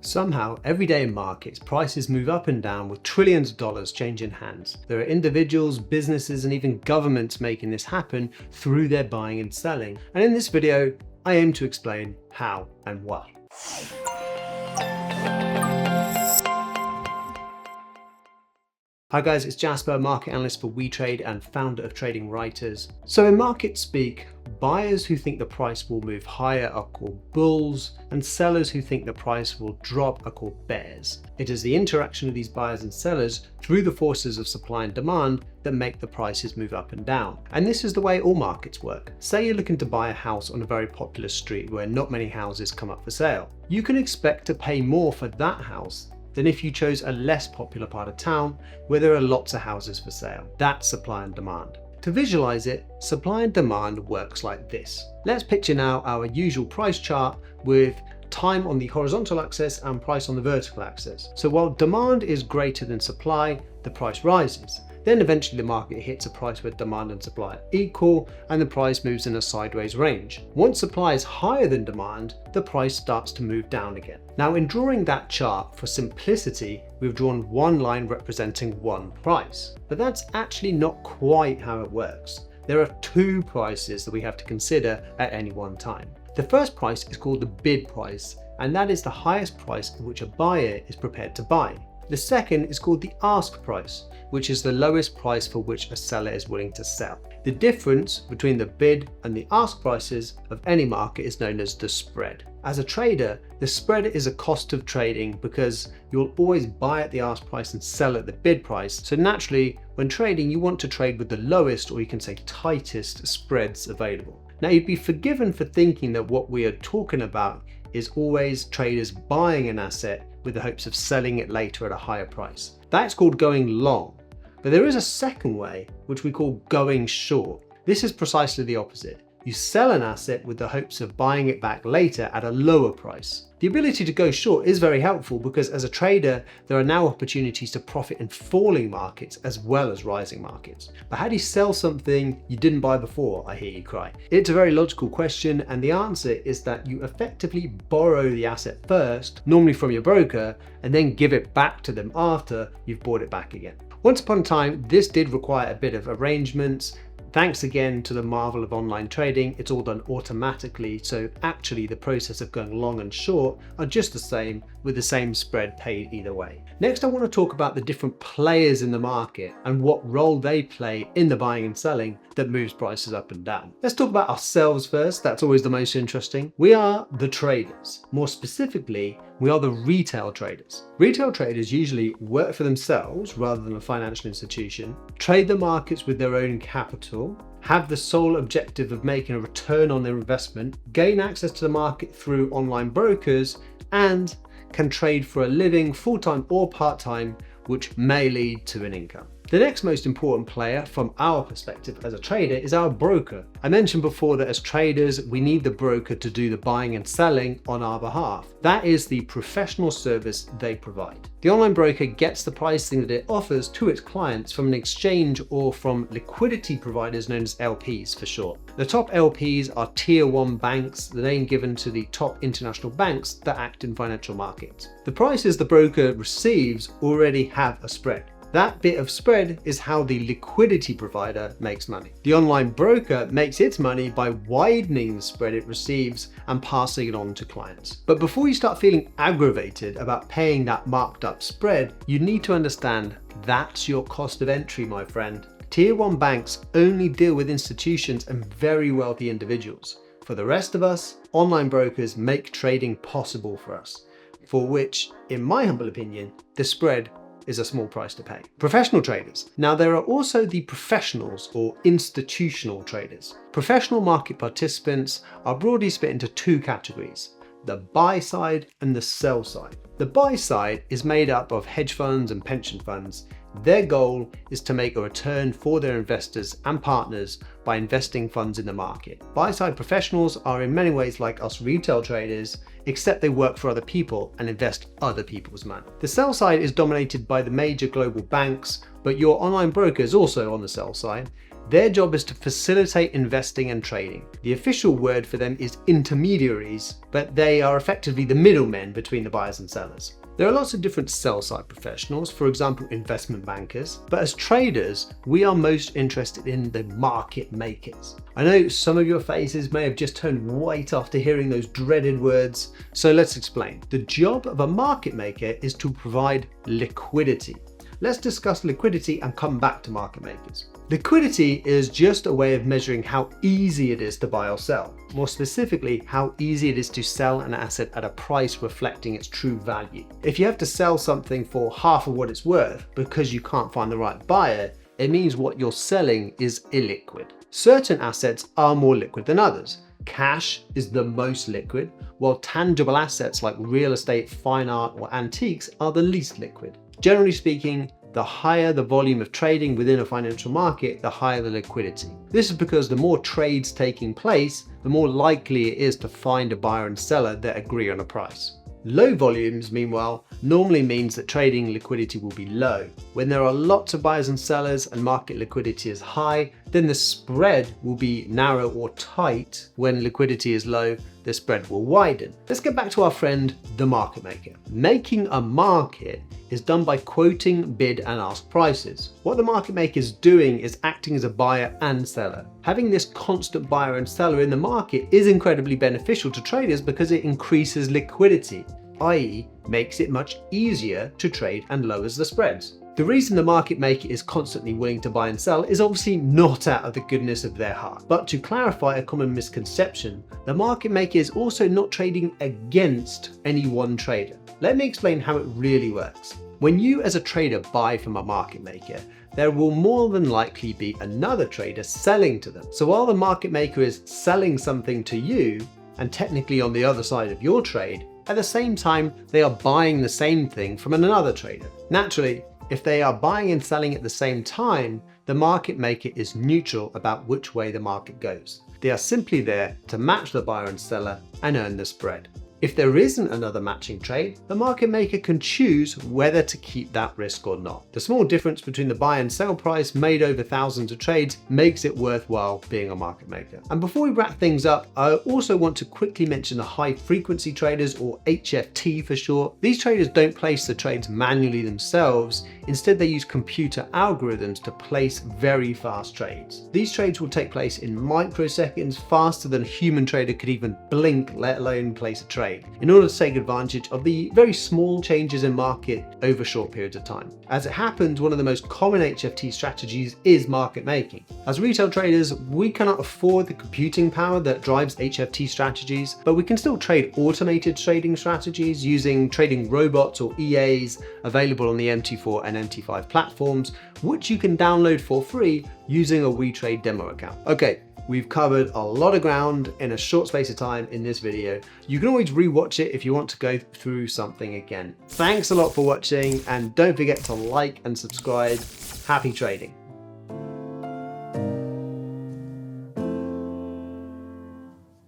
Somehow, every day in markets, prices move up and down with trillions of dollars changing hands. There are individuals, businesses, and even governments making this happen through their buying and selling. And in this video, I aim to explain how and why. Hi guys, it's Jasper, market analyst for WeTrade and founder of Trading Writers. So in market speak, buyers who think the price will move higher are called bulls, and sellers who think the price will drop are called bears. It is the interaction of these buyers and sellers through the forces of supply and demand that make the prices move up and down. And this is the way all markets work. Say you're looking to buy a house on a very popular street where not many houses come up for sale. You can expect to pay more for that house than if you chose a less popular part of town where there are lots of houses for sale. That's supply and demand. To visualize it, supply and demand works like this. Let's picture now our usual price chart with time on the horizontal axis and price on the vertical axis. So while demand is greater than supply, the price rises. Then eventually the market hits a price where demand and supply are equal and the price moves in a sideways range. Once supply is higher than demand, the price starts to move down again. Now in drawing that chart, for simplicity, we've drawn one line representing one price. But that's actually not quite how it works. There are two prices that we have to consider at any one time. The first price is called the bid price, and that is the highest price at which a buyer is prepared to buy. The second is called the ask price, which is the lowest price for which a seller is willing to sell. The difference between the bid and the ask prices of any market is known as the spread. As a trader, the spread is a cost of trading because you'll always buy at the ask price and sell at the bid price. So naturally, when trading, you want to trade with the lowest, or you can say tightest, spreads available. Now you'd be forgiven for thinking that what we are talking about is always traders buying an asset with the hopes of selling it later at a higher price. That's called going long. But there is a second way, which we call going short. This is precisely the opposite. You sell an asset with the hopes of buying it back later at a lower price. The ability to go short is very helpful because as a trader, there are now opportunities to profit in falling markets as well as rising markets. But how do you sell something you didn't buy before, I hear you cry? It's a very logical question, and the answer is that you effectively borrow the asset first, normally from your broker, and then give it back to them after you've bought it back again. Once upon a time, this did require a bit of arrangements. Thanks again to the marvel of online trading, it's all done automatically, so actually the process of going long and short are just the same, with the same spread paid either way. Next, I want to talk about the different players in the market and what role they play in the buying and selling that moves prices up and down. Let's talk about ourselves first. That's always the most interesting. We are the traders. More specifically, we are the retail traders. Retail traders usually work for themselves rather than a financial institution, trade the markets with their own capital, have the sole objective of making a return on their investment, gain access to the market through online brokers, and can trade for a living full-time or part-time, which may lead to an income. The next most important player from our perspective as a trader is our broker. I mentioned before that as traders, we need the broker to do the buying and selling on our behalf. That is the professional service they provide. The online broker gets the pricing that it offers to its clients from an exchange or from liquidity providers known as LPs for short. The top LPs are tier 1 banks, the name given to the top international banks that act in financial markets. The prices the broker receives already have a spread. That bit of spread is how the liquidity provider makes money. The online broker makes its money by widening the spread it receives and passing it on to clients. But before you start feeling aggravated about paying that marked up spread, you need to understand that's your cost of entry, my friend. Tier 1 banks only deal with institutions and very wealthy individuals. For the rest of us, online brokers make trading possible for us, for which, in my humble opinion, the spread is a small price to pay. Professional traders. Now there are also the professionals or institutional traders. Professional market participants are broadly split into two categories: the buy side and the sell side. The buy side is made up of hedge funds and pension funds. Their goal is to make a return for their investors and partners by investing funds in the market. Buy-side professionals are in many ways like us retail traders, except they work for other people and invest other people's money. The sell side is dominated by the major global banks, but your online broker is also on the sell side. Their job is to facilitate investing and trading. The official word for them is intermediaries, but they are effectively the middlemen between the buyers and sellers. There are lots of different sell-side professionals, for example, investment bankers, but as traders, we are most interested in the market makers. I know some of your faces may have just turned white after hearing those dreaded words, so let's explain. The job of a market maker is to provide liquidity. Let's discuss liquidity and come back to market makers. Liquidity is just a way of measuring how easy it is to buy or sell. More specifically, how easy it is to sell an asset at a price reflecting its true value. If you have to sell something for half of what it's worth because you can't find the right buyer, it means what you're selling is illiquid. Certain assets are more liquid than others. Cash is the most liquid, while tangible assets like real estate, fine art, or antiques are the least liquid. Generally speaking, the higher the volume of trading within a financial market, the higher the liquidity. This is because the more trades taking place, the more likely it is to find a buyer and seller that agree on a price. Low volumes, meanwhile, normally means that trading liquidity will be low. When there are lots of buyers and sellers and market liquidity is high, then the spread will be narrow or tight. When liquidity is low, the spread will widen. Let's get back to our friend, the market maker. Making a market is done by quoting bid and ask prices. What the market maker is doing is acting as a buyer and seller. Having this constant buyer and seller in the market is incredibly beneficial to traders because it increases liquidity, i.e. makes it much easier to trade and lowers the spreads. The reason the market maker is constantly willing to buy and sell is obviously not out of the goodness of their heart. But to clarify a common misconception, the market maker is also not trading against any one trader. Let me explain how it really works. When you as a trader buy from a market maker, there will more than likely be another trader selling to them. So while the market maker is selling something to you, and technically on the other side of your trade, at the same time, they are buying the same thing from another trader. Naturally, if they are buying and selling at the same time, the market maker is neutral about which way the market goes. They are simply there to match the buyer and seller and earn the spread. If there isn't another matching trade, the market maker can choose whether to keep that risk or not. The small difference between the buy and sell price made over thousands of trades makes it worthwhile being a market maker. And before we wrap things up, I also want to quickly mention the high frequency traders, or HFT for short. These traders don't place the trades manually themselves. Instead, they use computer algorithms to place very fast trades. These trades will take place in microseconds, faster than a human trader could even blink, let alone place a trade, in order to take advantage of the very small changes in market over short periods of time. As it happens, one of the most common HFT strategies is market making. As retail traders, we cannot afford the computing power that drives HFT strategies, but we can still trade automated trading strategies using trading robots or EAs available on the MT4 and MT5 platforms, which you can download for free using a WeTrade demo account. Okay, we've covered a lot of ground in a short space of time in this video. You can always rewatch it if you want to go through something again. Thanks a lot for watching, and don't forget to like and subscribe. Happy trading.